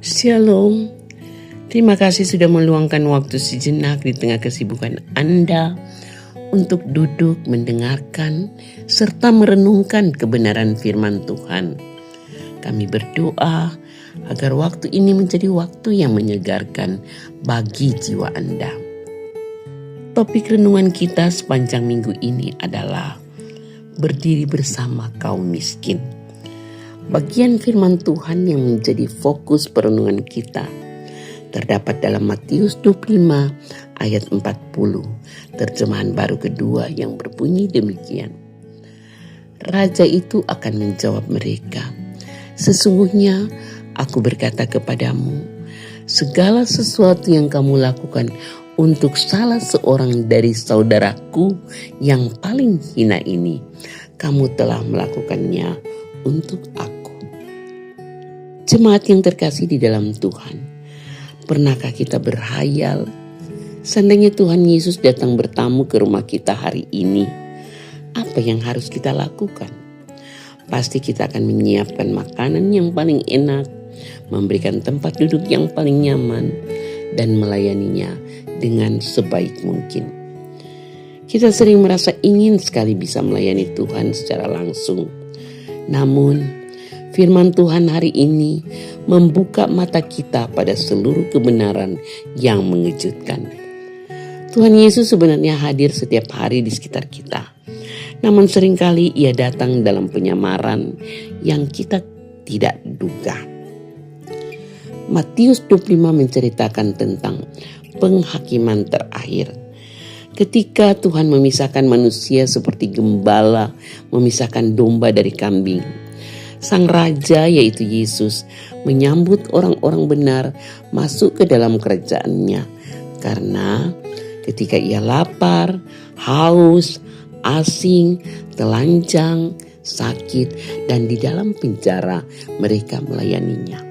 Shalom. Terima kasih sudah meluangkan waktu sejenak di tengah kesibukan Anda untuk duduk mendengarkan serta merenungkan kebenaran firman Tuhan. Kami berdoa agar waktu ini menjadi waktu yang menyegarkan bagi jiwa Anda. Topik renungan kita sepanjang minggu ini adalah berdiri bersama kaum miskin. Bagian firman Tuhan yang menjadi fokus perenungan kita terdapat dalam Matius 25 ayat 40, terjemahan baru kedua yang berbunyi demikian. Raja itu akan menjawab mereka, "Sesungguhnya aku berkata kepadamu, segala sesuatu yang kamu lakukan untuk salah seorang dari saudaraku yang paling hina ini, kamu telah melakukannya untuk aku." Jemaat yang terkasih di dalam Tuhan, pernahkah kita berhayal seandainya Tuhan Yesus datang bertamu ke rumah kita hari ini, apa yang harus kita lakukan? Pasti kita akan menyiapkan makanan yang paling enak, memberikan tempat duduk yang paling nyaman, dan melayaninya dengan sebaik mungkin. Kita sering merasa ingin sekali bisa melayani Tuhan secara langsung. Namun, firman Tuhan hari ini membuka mata kita pada seluruh kebenaran yang mengejutkan. Tuhan Yesus sebenarnya hadir setiap hari di sekitar kita. Namun seringkali ia datang dalam penyamaran yang kita tidak duga. Matius 25 menceritakan tentang penghakiman terakhir. Ketika Tuhan memisahkan manusia seperti gembala memisahkan domba dari kambing, Sang Raja yaitu Yesus menyambut orang-orang benar masuk ke dalam kerajaannya. Karena ketika ia lapar, haus, asing, telanjang, sakit, dan di dalam penjara, mereka melayaninya.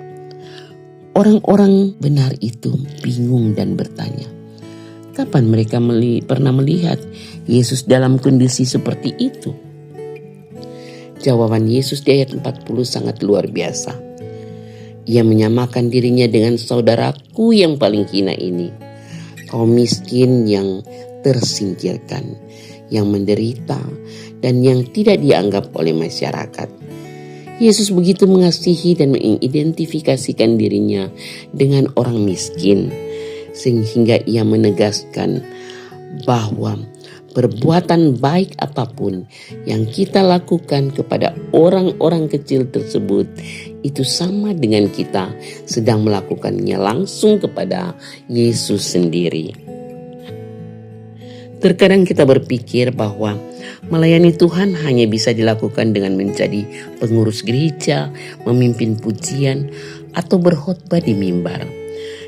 Orang-orang benar itu bingung dan bertanya, kapan mereka pernah melihat Yesus dalam kondisi seperti itu? Jawaban Yesus di ayat 40 sangat luar biasa. Ia menyamakan dirinya dengan saudaraku yang paling hina ini, kaum miskin yang tersingkirkan, yang menderita, dan yang tidak dianggap oleh masyarakat. Yesus begitu mengasihi dan mengidentifikasikan dirinya dengan orang miskin, sehingga ia menegaskan bahwa perbuatan baik apapun yang kita lakukan kepada orang-orang kecil tersebut itu sama dengan kita sedang melakukannya langsung kepada Yesus sendiri. Terkadang kita berpikir bahwa melayani Tuhan hanya bisa dilakukan dengan menjadi pengurus gereja, memimpin pujian, atau berkhotbah di mimbar.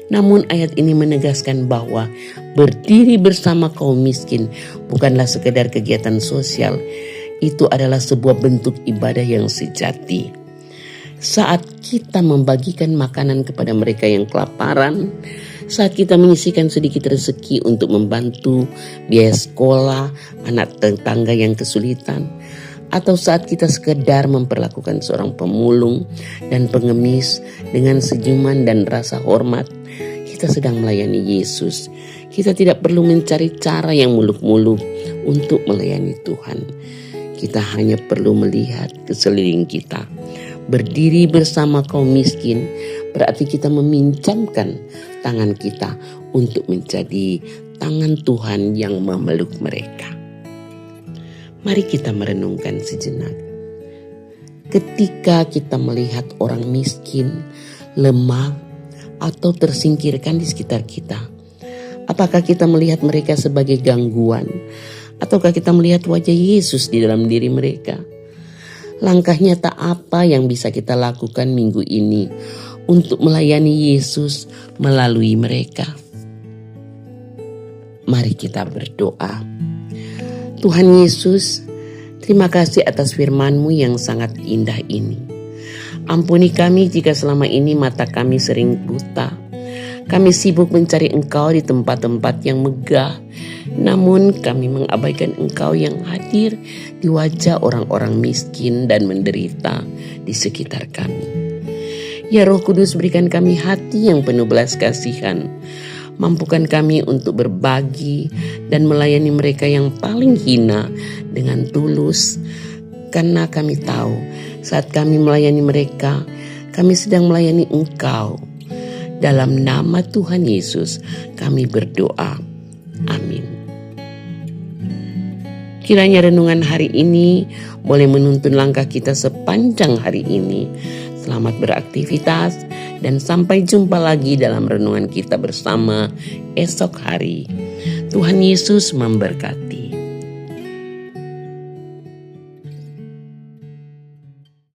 Namun ayat ini menegaskan bahwa berdiri bersama kaum miskin bukanlah sekedar kegiatan sosial. Itu adalah sebuah bentuk ibadah yang sejati. Saat kita membagikan makanan kepada mereka yang kelaparan, saat kita menyisihkan sedikit rezeki untuk membantu biaya sekolah anak tetangga yang kesulitan, atau saat kita sekedar memperlakukan seorang pemulung dan pengemis dengan senyuman dan rasa hormat, kita sedang melayani Yesus. Kita tidak perlu mencari cara yang muluk-muluk untuk melayani Tuhan. Kita hanya perlu melihat ke sekeliling kita. Berdiri bersama kaum miskin berarti kita meminjamkan tangan kita untuk menjadi tangan Tuhan yang memeluk mereka. Mari kita merenungkan sejenak. Ketika kita melihat orang miskin, lemah, atau tersingkirkan di sekitar kita, apakah kita melihat mereka sebagai gangguan? Ataukah kita melihat wajah Yesus di dalam diri mereka? Langkah nyata apa yang bisa kita lakukan minggu ini untuk melayani Yesus melalui mereka? Mari kita berdoa. Tuhan Yesus, terima kasih atas firman-Mu yang sangat indah ini. Ampuni kami jika selama ini mata kami sering buta. Kami sibuk mencari Engkau di tempat-tempat yang megah, namun kami mengabaikan Engkau yang hadir di wajah orang-orang miskin dan menderita di sekitar kami. Ya Roh Kudus, berikan kami hati yang penuh belas kasihan. Mampukan kami untuk berbagi dan melayani mereka yang paling hina dengan tulus. Karena kami tahu saat kami melayani mereka, kami sedang melayani Engkau. Dalam nama Tuhan Yesus kami berdoa. Amin. Kiranya renungan hari ini boleh menuntun langkah kita sepanjang hari ini. Selamat beraktivitas dan sampai jumpa lagi dalam renungan kita bersama esok hari. Tuhan Yesus memberkati.